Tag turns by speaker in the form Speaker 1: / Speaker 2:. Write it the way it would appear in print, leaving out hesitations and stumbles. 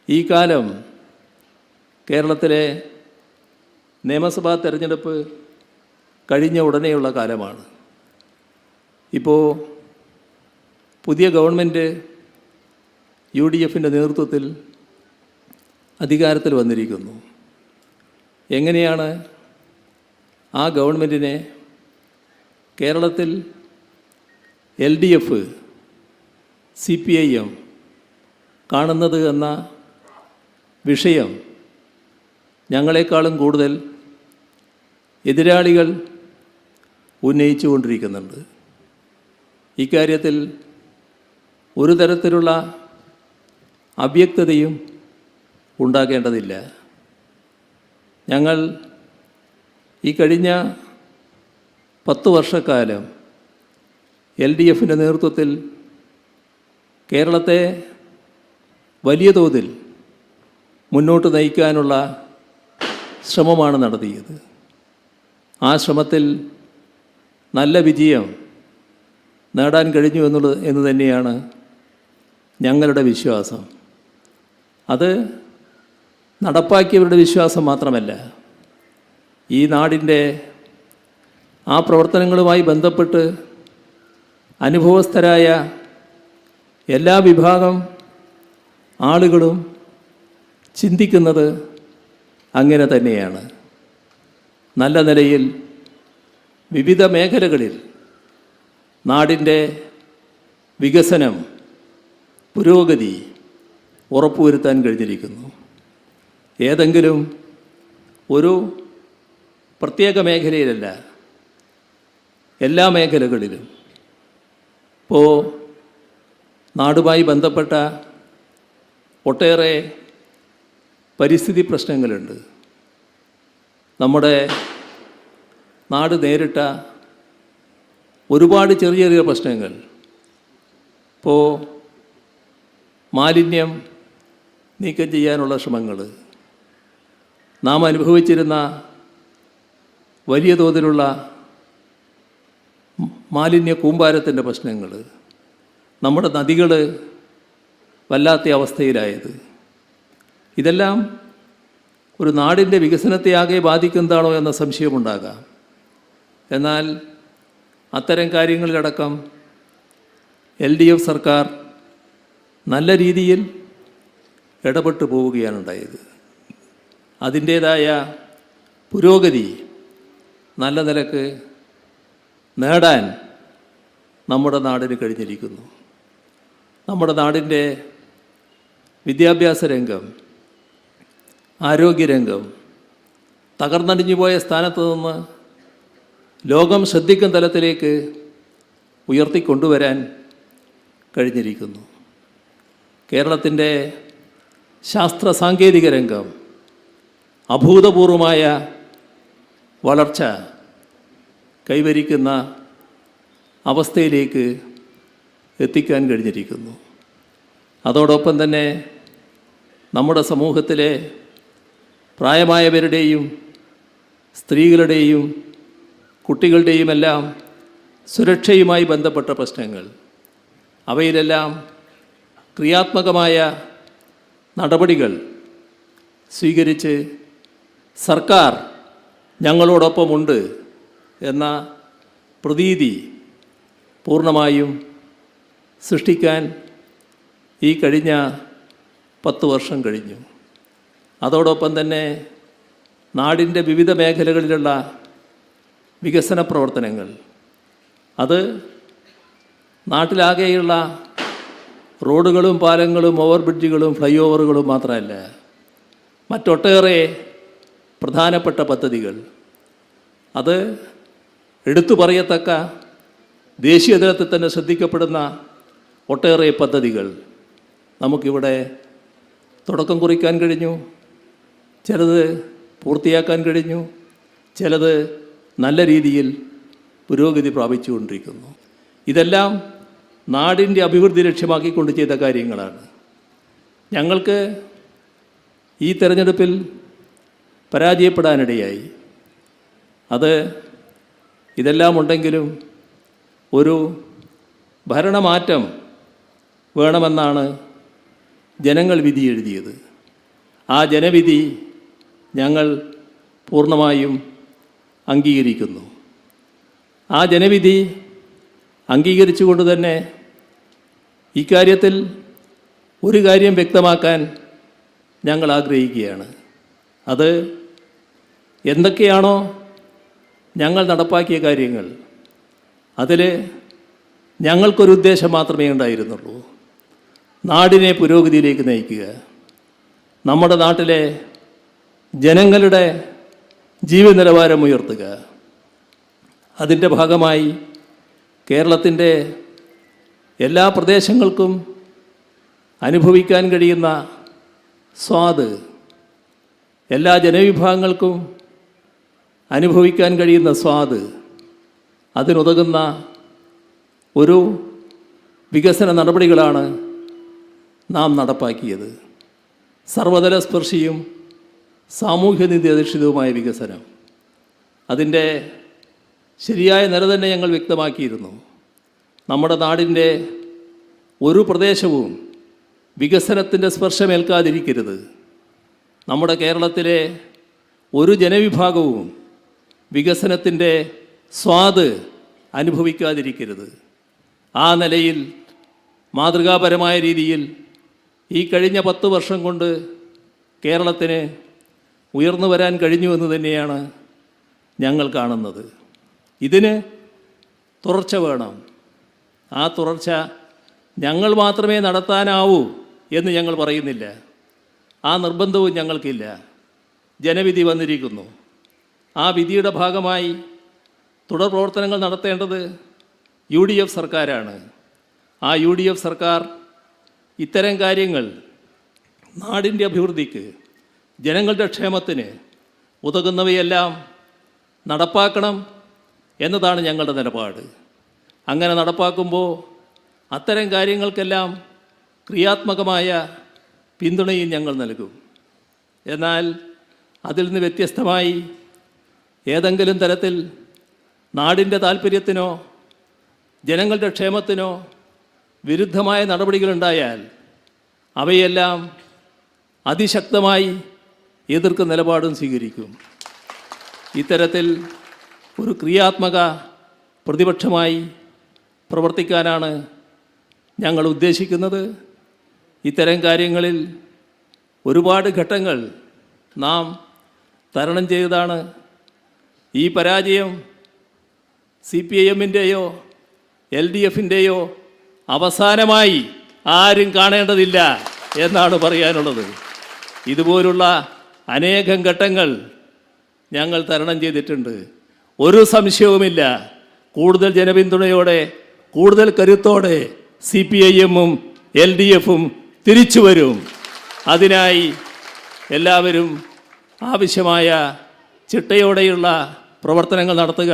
Speaker 1: ഈ കാലം കേരളത്തിലെ നിയമസഭാ തെരഞ്ഞെടുപ്പ് കഴിഞ്ഞ ഉടനെയുള്ള കാലമാണ്. ഇപ്പോൾ പുതിയ ഗവൺമെൻറ് UDFൻ്റെ നേതൃത്വത്തിൽ അധികാരത്തിൽ വന്നിരിക്കുന്നു. എങ്ങനെയാണ് ആ ഗവൺമെൻറ്റിനെ കേരളത്തിൽ LDF, CPIM കാണുന്നത് എന്ന വിഷയം ഞങ്ങളെക്കാളും കൂടുതൽ എതിരാളികൾ ഉന്നയിച്ചു കൊണ്ടിരിക്കുന്നുണ്ട്. ഇക്കാര്യത്തിൽ ഒരു തരത്തിലുള്ള അവ്യക്തതയും ഉണ്ടാകേണ്ടതില്ല. ഞങ്ങൾ ഈ കഴിഞ്ഞ 10 വർഷക്കാലം LDFൻ്റെ നേതൃത്വത്തിൽ കേരളത്തെ വലിയ തോതിൽ മുന്നോട്ട് നയിക്കാനുള്ള ശ്രമമാണ് നടത്തിയത്. ആ ശ്രമത്തിൽ നല്ല വിജയം നേടാൻ കഴിഞ്ഞു എന്ന് തന്നെയാണ് ഞങ്ങളുടെ വിശ്വാസം. അത് നടപ്പാക്കിയവരുടെ വിശ്വാസം മാത്രമല്ല, ഈ നാടിൻ്റെ ആ പ്രവർത്തനങ്ങളുമായി ബന്ധപ്പെട്ട് അനുഭവസ്ഥരായ എല്ലാ വിഭാഗം ആളുകളും ചിന്തിക്കുന്നത് അങ്ങനെ തന്നെയാണ്. നല്ല നിലയിൽ വിവിധ മേഖലകളിൽ നാടിൻ്റെ വികസനം, പുരോഗതി ഉറപ്പുവരുത്താൻ കഴിഞ്ഞിരിക്കുന്നു. ഏതെങ്കിലും ഒരു പ്രത്യേക മേഖലയിലല്ല, എല്ലാ മേഖലകളിലും. ഇപ്പോൾ നാടുമായി ബന്ധപ്പെട്ട ഒട്ടേറെ പരിസ്ഥിതി പ്രശ്നങ്ങളുണ്ട്. നമ്മുടെ നാട് നേരിട്ട ഒരുപാട് ചെറിയ ചെറിയ പ്രശ്നങ്ങൾ, ഇപ്പോൾ മാലിന്യം നീക്കം ചെയ്യാനുള്ള ശ്രമങ്ങൾ, നാം അനുഭവിച്ചിരുന്ന വലിയ തോതിലുള്ള മാലിന്യ കൂമ്പാരത്തിൻ്റെ പ്രശ്നങ്ങൾ, നമ്മുടെ നദികൾ വല്ലാത്ത അവസ്ഥയിലായത്, ഇതെല്ലാം ഒരു നാടിൻ്റെ വികസനത്തെ ആകെ ബാധിക്കുന്നതാണോ എന്ന സംശയമുണ്ടാകാം. എന്നാൽ അത്തരം കാര്യങ്ങളിലടക്കം LDF സർക്കാർ നല്ല രീതിയിൽ ഇടപെട്ടു പോവുകയാണ് ഉണ്ടായത്. അതിൻ്റേതായ പുരോഗതി നല്ല നിലക്ക് നേടാൻ നമ്മുടെ നാടിന് കഴിഞ്ഞിരിക്കുന്നു. നമ്മുടെ നാടിൻ്റെ വിദ്യാഭ്യാസ രംഗം, ആരോഗ്യരംഗം തകർന്നടിഞ്ഞു പോയ സ്ഥാനത്ത് നിന്ന് ലോകം ശ്രദ്ധിക്കുന്ന തലത്തിലേക്ക് ഉയർത്തിക്കൊണ്ടുവരാൻ കഴിഞ്ഞിരിക്കുന്നു. കേരളത്തിൻ്റെ ശാസ്ത്ര സാങ്കേതിക രംഗം അഭൂതപൂർവമായ വളർച്ച കൈവരിക്കുന്ന അവസ്ഥയിലേക്ക് എത്തിക്കാൻ കഴിഞ്ഞിരിക്കുന്നു. അതോടൊപ്പം തന്നെ നമ്മുടെ സമൂഹത്തിലെ പ്രായമായവരുടെയും സ്ത്രീകളുടെയും കുട്ടികളുടെയും എല്ലാം സുരക്ഷയുമായി ബന്ധപ്പെട്ട പ്രശ്നങ്ങൾ, അവയിലെല്ലാം ക്രിയാത്മകമായ നടപടികൾ സ്വീകരിച്ച് സർക്കാർ ഞങ്ങളോടൊപ്പമുണ്ട് എന്ന പ്രതീതി പൂർണ്ണമായും സൃഷ്ടിക്കാൻ ഈ കഴിഞ്ഞ 10 വർഷം കഴിഞ്ഞു. അതോടൊപ്പം തന്നെ നാടിൻ്റെ വിവിധ മേഖലകളിലുള്ള വികസന പ്രവർത്തനങ്ങൾ, അത് നാട്ടിലാകെയുള്ള റോഡുകളും പാലങ്ങളും ഓവർബ്രിഡ്ജുകളും ഫ്ലൈ ഓവറുകളും മാത്രമല്ല, മറ്റൊട്ടേറെ പ്രധാനപ്പെട്ട പദ്ധതികൾ, അത് എടുത്തു പറയത്തക്ക ദേശീയ തലത്തിൽ തന്നെ ശ്രദ്ധിക്കപ്പെടുന്ന ഒട്ടേറെ പദ്ധതികൾ നമുക്കിവിടെ തുടക്കം കുറിക്കാൻ കഴിഞ്ഞു. ചിലത് പൂർത്തിയാക്കാൻ കഴിഞ്ഞു, ചിലത് നല്ല രീതിയിൽ പുരോഗതി പ്രാപിച്ചുകൊണ്ടിരിക്കുന്നു. ഇതെല്ലാം നാടിൻ്റെ അഭിവൃദ്ധി ലക്ഷ്യമാക്കിക്കൊണ്ട് ചെയ്ത കാര്യങ്ങളാണ്. ഞങ്ങൾക്ക് ഈ തെരഞ്ഞെടുപ്പിൽ പരാജയപ്പെടാനിടയായി. അത് ഇതെല്ലാം ഉണ്ടെങ്കിലും ഒരു ഭരണമാറ്റം വേണമെന്നാണ് ജനങ്ങൾ വിധി എഴുതിയത്. ആ ജനവിധി ഞങ്ങൾ പൂർണ്ണമായും അംഗീകരിക്കുന്നു. ആ ജനവിധി അംഗീകരിച്ചുകൊണ്ട് തന്നെ ഇക്കാര്യത്തിൽ ഒരു കാര്യം വ്യക്തമാക്കാൻ ഞങ്ങൾ ആഗ്രഹിക്കുകയാണ്. അത് എന്തൊക്കെയാണോ ഞങ്ങൾ നടപ്പാക്കിയ കാര്യങ്ങൾ, അതിൽ ഞങ്ങൾക്കൊരു ഉദ്ദേശം മാത്രമേ ഉണ്ടായിരുന്നുള്ളൂ: നാടിനെ പുരോഗതിയിലേക്ക് നയിക്കുക, നമ്മുടെ നാട്ടിലെ ജനങ്ങളുടെ ജീവിത നിലവാരം ഉയർത്തുക. അതിൻ്റെ ഭാഗമായി കേരളത്തിൻ്റെ എല്ലാ പ്രദേശങ്ങൾക്കും അനുഭവിക്കാൻ കഴിയുന്ന സ്വാദ്, എല്ലാ ജനവിഭാഗങ്ങൾക്കും അനുഭവിക്കാൻ കഴിയുന്ന സ്വാദ്, അതിനുതകുന്ന ഒരു വികസന നടപടികളാണ് നാം നടപ്പാക്കിയത്. സർവതല സ്പർശിയും സാമൂഹ്യനീതി അധിഷ്ഠിതവുമായ വികസനം, അതിൻ്റെ ശരിയായ നില തന്നെ ഞങ്ങൾ വ്യക്തമാക്കിയിരുന്നു. നമ്മുടെ നാടിൻ്റെ ഒരു പ്രദേശവും വികസനത്തിൻ്റെ സ്പർശമേൽക്കാതിരിക്കരുത്. നമ്മുടെ കേരളത്തിലെ ഒരു ജനവിഭാഗവും വികസനത്തിൻ്റെ സ്വാദ് അനുഭവിക്കാതിരിക്കരുത്. ആ നിലയിൽ മാതൃകാപരമായ രീതിയിൽ ഈ കഴിഞ്ഞ 10 വർഷം കൊണ്ട് കേരളത്തിന് ഉയർന്നു വരാൻ കഴിഞ്ഞുവെന്ന് തന്നെയാണ് ഞങ്ങൾ കാണുന്നത്. ഇതിന് തുടർച്ച വേണം. ആ തുടർച്ച ഞങ്ങൾ മാത്രമേ നടത്താനാവൂ എന്ന് ഞങ്ങൾ പറയുന്നില്ല. ആ നിർബന്ധവും ഞങ്ങൾക്കില്ല. ജനവിധി വന്നിരിക്കുന്നു. ആ വിധിയുടെ ഭാഗമായി തുടർ പ്രവർത്തനങ്ങൾ നടത്തേണ്ടത് UDF സർക്കാരാണ്. ആ UDF സർക്കാർ ഇത്തരം കാര്യങ്ങൾ നാടിൻ്റെ അഭിവൃദ്ധിക്ക്, ജനങ്ങളുടെ ക്ഷേമത്തിന് ഉതകുന്നവയെല്ലാം നടപ്പാക്കണം എന്നതാണ് ഞങ്ങളുടെ നിലപാട്. അങ്ങനെ നടപ്പാക്കുമ്പോൾ അത്തരം കാര്യങ്ങൾക്കെല്ലാം ക്രിയാത്മകമായ പിന്തുണയും ഞങ്ങൾ നൽകും. എന്നാൽ അതിൽ നിന്ന് വ്യത്യസ്തമായി ഏതെങ്കിലും തരത്തിൽ നാടിൻ്റെ താല്പര്യത്തിനോ ജനങ്ങളുടെ ക്ഷേമത്തിനോ വിരുദ്ധമായ നടപടികളുണ്ടായാൽ അവയെല്ലാം അതിശക്തമായി എതിർക്കുന്ന നിലപാടും സ്വീകരിക്കും. ഇത്തരത്തിൽ ഒരു ക്രിയാത്മക പ്രതിപക്ഷമായി പ്രവർത്തിക്കാനാണ് ഞങ്ങൾ ഉദ്ദേശിക്കുന്നത്. ഇത്തരം കാര്യങ്ങളിൽ ഒരുപാട് ഘട്ടങ്ങൾ നാം തരണം ചെയ്തതാണ്. ഈ പരാജയം CPIM-ൻ്റെയോ LDF-ൻ്റെയോ അവസാനമായി ആരും കാണേണ്ടതില്ല എന്നാണ് പറയാനുള്ളത്. ഇതുപോലുള്ള അനേകം ഘട്ടങ്ങൾ ഞങ്ങൾ തരണം ചെയ്തിട്ടുണ്ട്. ഒരു സംശയവുമില്ല, കൂടുതൽ ജനപിന്തുണയോടെ, കൂടുതൽ കരുത്തോടെ CPIM-ഉം LDF-ഉം തിരിച്ചു വരും. അതിനായി എല്ലാവരും ആവശ്യമായ ചിട്ടയോടെയുള്ള പ്രവർത്തനങ്ങൾ നടത്തുക.